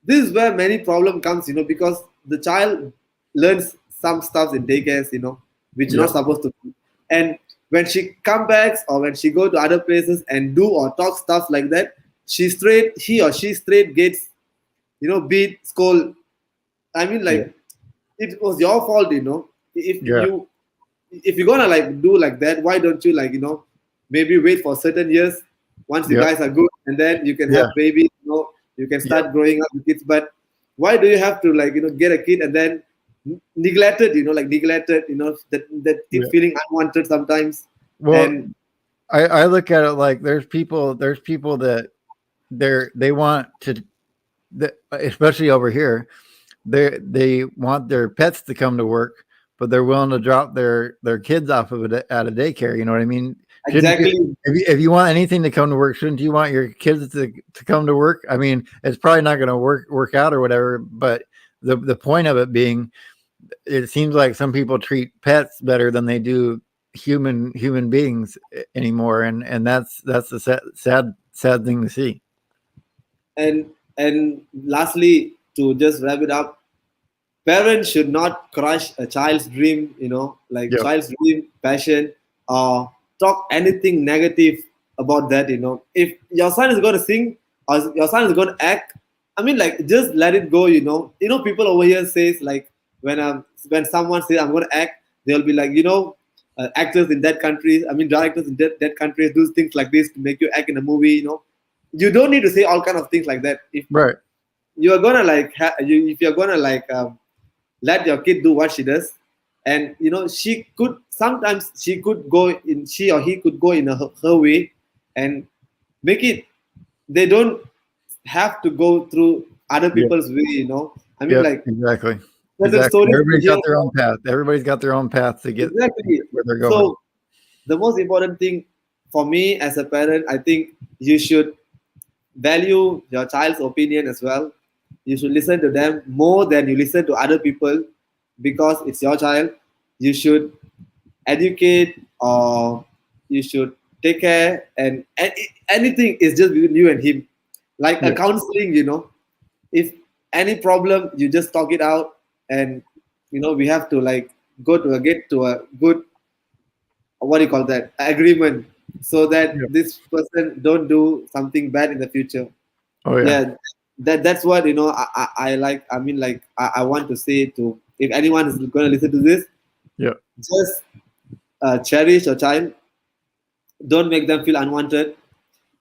[SPEAKER 2] this is where many problem comes, because the child learns some stuff in daycares, which you're
[SPEAKER 1] Yeah.
[SPEAKER 2] not supposed to do. And when she come back or when she go to other places and do or talk stuff like that, he or she straight gets, beat, scold. I mean,
[SPEAKER 1] Yeah.
[SPEAKER 2] like, it was your fault. If
[SPEAKER 1] Yeah.
[SPEAKER 2] you're gonna like do like that, why don't you, like, maybe wait for certain years once you
[SPEAKER 1] Yeah.
[SPEAKER 2] guys are good, and then you can
[SPEAKER 1] Yeah.
[SPEAKER 2] have babies, you can
[SPEAKER 1] Yeah.
[SPEAKER 2] start growing up with kids. But why do you have to, like, get a kid and then neglected, that kid
[SPEAKER 1] Yeah.
[SPEAKER 2] feeling unwanted sometimes.
[SPEAKER 1] Well,
[SPEAKER 2] And
[SPEAKER 1] I look at it like there's people that they want to, especially over here, they want their pets to come to work, but they're willing to drop their kids off of it at a daycare. You know what I mean? Shouldn't you,
[SPEAKER 2] exactly.
[SPEAKER 1] if you want anything to come to work, shouldn't you want your kids to come to work? I mean, it's probably not going to work out or whatever, but the point of it being, it seems like some people treat pets better than they do human beings anymore, and that's the sad thing to see.
[SPEAKER 2] And lastly, to just wrap it up, parents should not crush a child's dream, like
[SPEAKER 1] Yep.
[SPEAKER 2] child's dream, passion, or talk anything negative about that. If your son is going to sing or your son is going to act, I mean, like, just let it go. People over here says like, when someone says I'm going to act, they'll be like, actors in that country, I mean, directors in that country do things like this to make you act in a movie. You don't need to say all kind of things like that. If
[SPEAKER 1] Right.
[SPEAKER 2] you're gonna like if you're gonna like let your kid do what she does, and she or he could go in her way, and make it, they don't have to go through other
[SPEAKER 1] Yep.
[SPEAKER 2] people's way. I mean,
[SPEAKER 1] Yep.
[SPEAKER 2] like,
[SPEAKER 1] Exactly.
[SPEAKER 2] certain
[SPEAKER 1] Exactly.
[SPEAKER 2] stories we
[SPEAKER 1] Everybody's
[SPEAKER 2] hear
[SPEAKER 1] got their own path. Everybody's got their own path to get
[SPEAKER 2] exactly.
[SPEAKER 1] where they're going.
[SPEAKER 2] So the most important thing for me as a parent, I think you should value your child's opinion as well. You should listen to them more than you listen to other people. because it's your child. You should educate, or you should take care, and anything is just between you and him, like a
[SPEAKER 1] Yeah.
[SPEAKER 2] counseling, if any problem, you just talk it out. And we have to like get to a good, what do you call that, agreement, so that
[SPEAKER 1] Yeah.
[SPEAKER 2] this person don't do something bad in the future.
[SPEAKER 1] Oh yeah.
[SPEAKER 2] Yeah, that's what I like. I mean, like, I want to say to, if anyone is going to listen to this,
[SPEAKER 1] Yeah.
[SPEAKER 2] just cherish your child. Don't make them feel unwanted.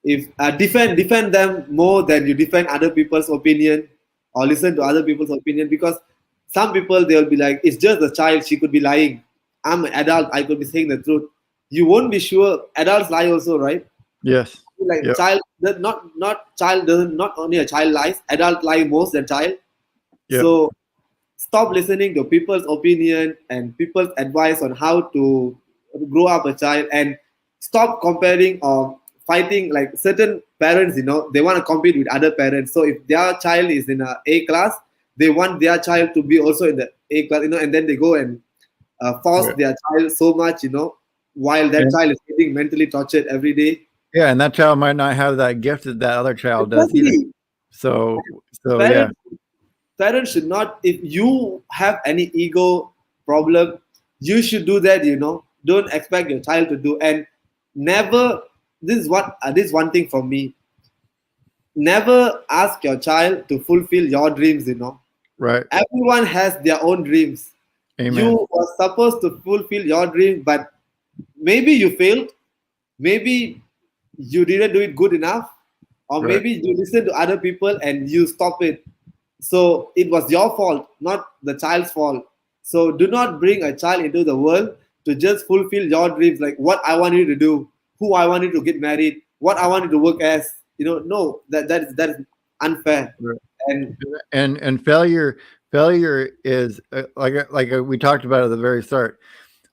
[SPEAKER 2] If defend them more than you defend other people's opinion, or listen to other people's opinion, because some people, they'll be like, it's just a child, she could be lying. I'm an adult, I could be saying the truth. You won't be sure. Adults lie also, right?
[SPEAKER 1] Yes.
[SPEAKER 2] Like,
[SPEAKER 1] Yep.
[SPEAKER 2] child, not child doesn't, not only a child lies, adult lie most than child.
[SPEAKER 1] Yep.
[SPEAKER 2] So stop listening to people's opinion and people's advice on how to grow up a child, and stop comparing or fighting. Like, certain parents, they want to compete with other parents. So if their child is in a class, they want their child to be also in the A class, and then they go and force
[SPEAKER 1] Yeah.
[SPEAKER 2] their child so much, while that
[SPEAKER 1] And
[SPEAKER 2] child is getting mentally tortured every day.
[SPEAKER 1] yeah, and that child might not have that gift that that other child does either.
[SPEAKER 2] Exactly.
[SPEAKER 1] So yeah.
[SPEAKER 2] Parents parents should not, if you have any ego problem, you should do that. Don't expect your child to do. And never, this is one thing from me, never ask your child to fulfill your dreams.
[SPEAKER 1] Right.
[SPEAKER 2] Everyone has their own dreams.
[SPEAKER 1] Amen.
[SPEAKER 2] You are supposed to fulfill your dream, but maybe you failed, maybe you didn't do it good enough, or
[SPEAKER 1] Right.
[SPEAKER 2] maybe you listen to other people and you stop it. So it was your fault, not the child's fault. So do not bring a child into the world to just fulfill your dreams, like what I want you to do, who I want you to get married, what I want you to work as. No, that is unfair.
[SPEAKER 1] Right.
[SPEAKER 2] And
[SPEAKER 1] And failure is we talked about at the very start.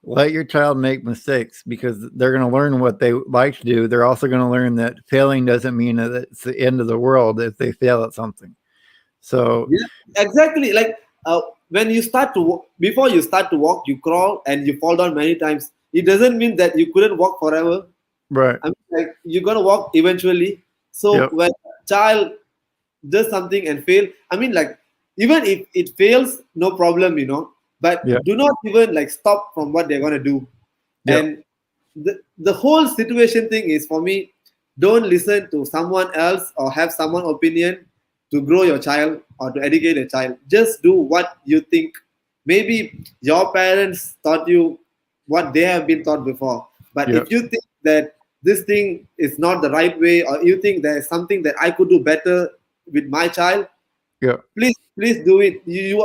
[SPEAKER 1] Let your child make mistakes because they're going to learn what they like to do. They're also going to learn that failing doesn't mean that it's the end of the world if they fail at something. So
[SPEAKER 2] yeah, exactly. Like, when you start to before you start to walk, you crawl and you fall down many times. It doesn't mean that you couldn't walk forever.
[SPEAKER 1] right.
[SPEAKER 2] I mean, like, you're gonna walk eventually. So
[SPEAKER 1] Yep.
[SPEAKER 2] when a child does something and fail, I mean, like, even if it fails, no problem, but
[SPEAKER 1] Yep.
[SPEAKER 2] do not even like stop from what they're gonna do.
[SPEAKER 1] Yep.
[SPEAKER 2] And the whole situation thing is, for me, don't listen to someone else or have someone opinion to grow your child or to educate a child. Just do what you think. Maybe your parents taught you what they have been taught before, but
[SPEAKER 1] Yep.
[SPEAKER 2] if you think that this thing is not the right way, or you think there's something that I could do better with my child,
[SPEAKER 1] Yep.
[SPEAKER 2] please do it. You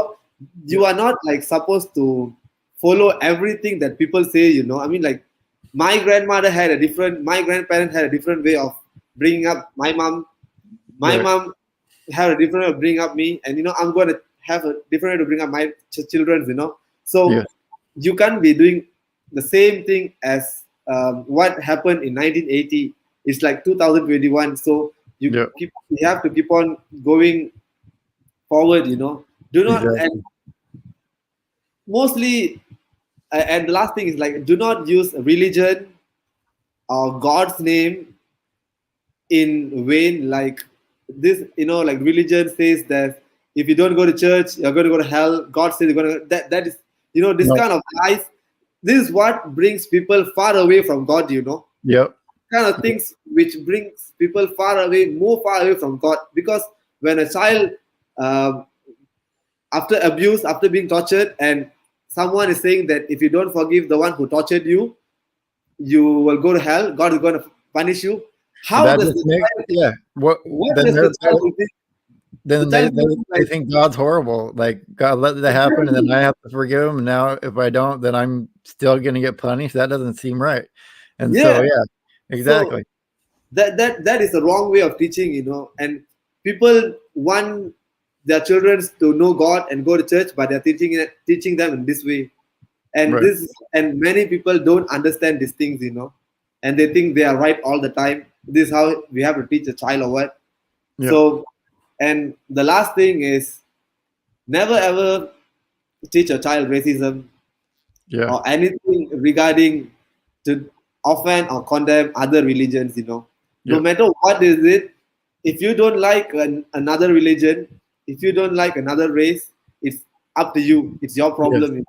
[SPEAKER 1] Yep.
[SPEAKER 2] are not like supposed to follow everything that people say. I mean, like, my grandparent had a different way of bringing up my mom. My
[SPEAKER 1] Right.
[SPEAKER 2] mom had a different way of bringing up me, and I'm going to have a different way to bring up my children. So
[SPEAKER 1] Yes.
[SPEAKER 2] you can't be doing the same thing as what happened in 1980. It's like 2021. So
[SPEAKER 1] Yep.
[SPEAKER 2] you have to keep on going forward. Do not, and
[SPEAKER 1] Exactly.
[SPEAKER 2] mostly, and the last thing is, like, do not use religion or God's name in vain. Like, this, like, religion says that if you don't go to church, you're going to go to hell. God says you're going to, that is, this
[SPEAKER 1] No.
[SPEAKER 2] kind of lies. This is what brings people far away from God.
[SPEAKER 1] Yep.
[SPEAKER 2] Kind of things which brings people more far away from God. Because when a child, um, after abuse, after being tortured, and someone is saying that if you don't forgive the one who tortured you, you will go to hell. God is going to punish you. How
[SPEAKER 1] That
[SPEAKER 2] does
[SPEAKER 1] just
[SPEAKER 2] the
[SPEAKER 1] make
[SPEAKER 2] child?
[SPEAKER 1] yeah.
[SPEAKER 2] What does the child will think? The
[SPEAKER 1] Then
[SPEAKER 2] child will think
[SPEAKER 1] they
[SPEAKER 2] like,
[SPEAKER 1] think God's horrible. Like God let that happen, and then I
[SPEAKER 2] exactly.
[SPEAKER 1] have to forgive him. And now if I don't, then I'm still going to get punished. That doesn't seem right. And so
[SPEAKER 2] Yeah.
[SPEAKER 1] yeah,
[SPEAKER 2] So
[SPEAKER 1] exactly.
[SPEAKER 2] that is the wrong way of teaching. And people want their children to know God and go to church, but they're teaching them in this way. And
[SPEAKER 1] Right.
[SPEAKER 2] many people don't understand these things. And they think they are right all the time. This is how we have to teach a child or what.
[SPEAKER 1] Yep.
[SPEAKER 2] So, and the last thing is, never ever teach a child racism
[SPEAKER 1] Yeah.
[SPEAKER 2] or anything regarding to offend or condemn other religions, no
[SPEAKER 1] Yep.
[SPEAKER 2] matter what is it, if you don't like another religion, if you don't like another race, it's up to you. It's your
[SPEAKER 1] Yes.
[SPEAKER 2] problem.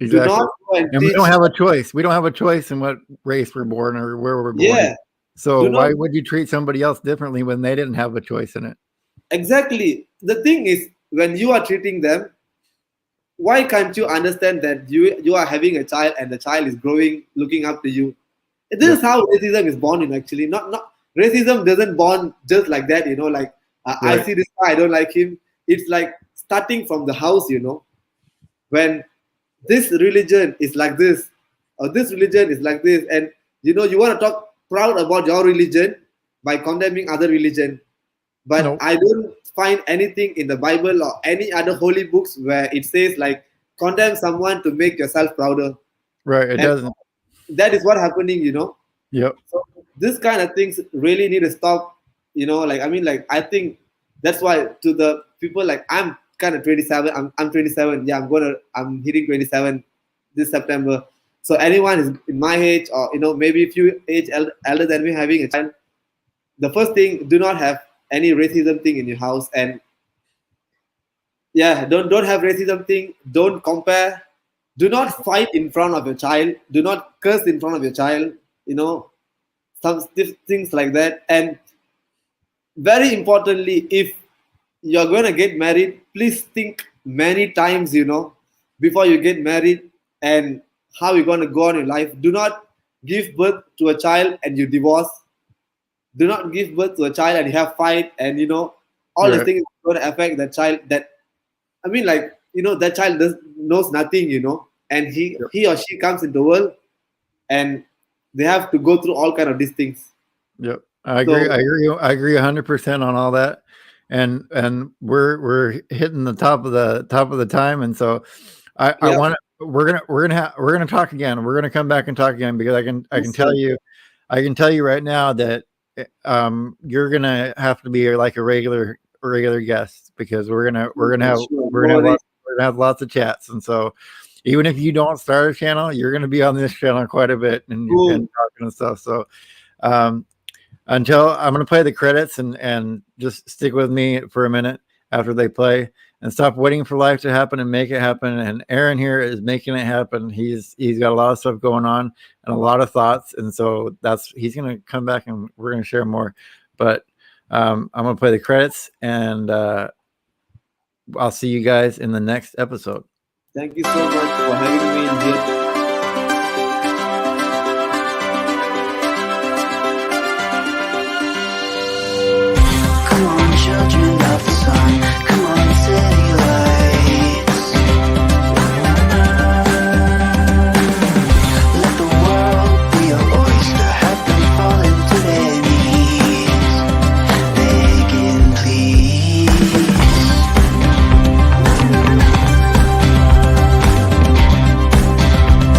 [SPEAKER 2] Do
[SPEAKER 1] Exactly.
[SPEAKER 2] not go and
[SPEAKER 1] And we don't
[SPEAKER 2] teach.
[SPEAKER 1] have a choice. We don't have a choice in what race we're born or where we're born.
[SPEAKER 2] Yeah,
[SPEAKER 1] So
[SPEAKER 2] do not
[SPEAKER 1] why would you treat somebody else differently when they didn't have a choice in it?
[SPEAKER 2] exactly. The thing is, when you are treating them, why can't you understand that you are having a child and the child is growing, looking up to you? This
[SPEAKER 1] Yep.
[SPEAKER 2] is how racism is born in actually. Not racism doesn't born just like that. Like I
[SPEAKER 1] Right.
[SPEAKER 2] see this guy, I don't like him. It's like starting from the house. When this religion is like this, or this religion is like this, and you want to talk proud about your religion by condemning other religion. But
[SPEAKER 1] Nope.
[SPEAKER 2] I don't find anything in the Bible or any other holy books where it says like condemn someone to make yourself prouder.
[SPEAKER 1] Right. It
[SPEAKER 2] And
[SPEAKER 1] doesn't.
[SPEAKER 2] that is what happening.
[SPEAKER 1] Yep.
[SPEAKER 2] So this kind of things really need to stop. Like I mean, like I think that's why to the people like I'm kind of 27. I'm 27. Yeah, I'm hitting 27 this September. So anyone is in my age or maybe a few age elder than me having a child, the first thing, do not have any racism thing in your house. And yeah, don't have racism thing. Don't compare. Do not fight in front of your child. Do not curse in front of your child. You know, some things like that. And very importantly, if you're going to get married, please think many times, before you get married and how you're going to go on in life. Do not give birth to a child and you divorce. Do not give birth to a child and you have fight, and all these
[SPEAKER 1] Right.
[SPEAKER 2] things are going to affect that child. That I mean, like that child knows nothing, and
[SPEAKER 1] Yep.
[SPEAKER 2] he or she comes into the world and they have to go through all kind of these things.
[SPEAKER 1] Yep. I agree.
[SPEAKER 2] So
[SPEAKER 1] I agree. I agree 100% on all that. And we're hitting the top of the time. And so I
[SPEAKER 2] yeah,
[SPEAKER 1] want to, we're gonna talk again. We're gonna come back and talk again because I can tell
[SPEAKER 2] sure,
[SPEAKER 1] you right now that you're gonna have to be like a regular guest because
[SPEAKER 2] sure, no worries.
[SPEAKER 1] we're gonna have lots of chats. And so even if you don't start a channel, you're gonna be on this channel quite a bit and
[SPEAKER 2] Cool.
[SPEAKER 1] talking and stuff. So um, until I'm going to play the credits and just stick with me for a minute after they play and stop waiting for life to happen and make it happen. And Aaron here is making it happen. He's got a lot of stuff going on and a lot of thoughts, and so he's going to come back and we're going to share more. But I'm going to play the credits, and I'll see you guys in the next episode.
[SPEAKER 2] Thank you so much for having me in here.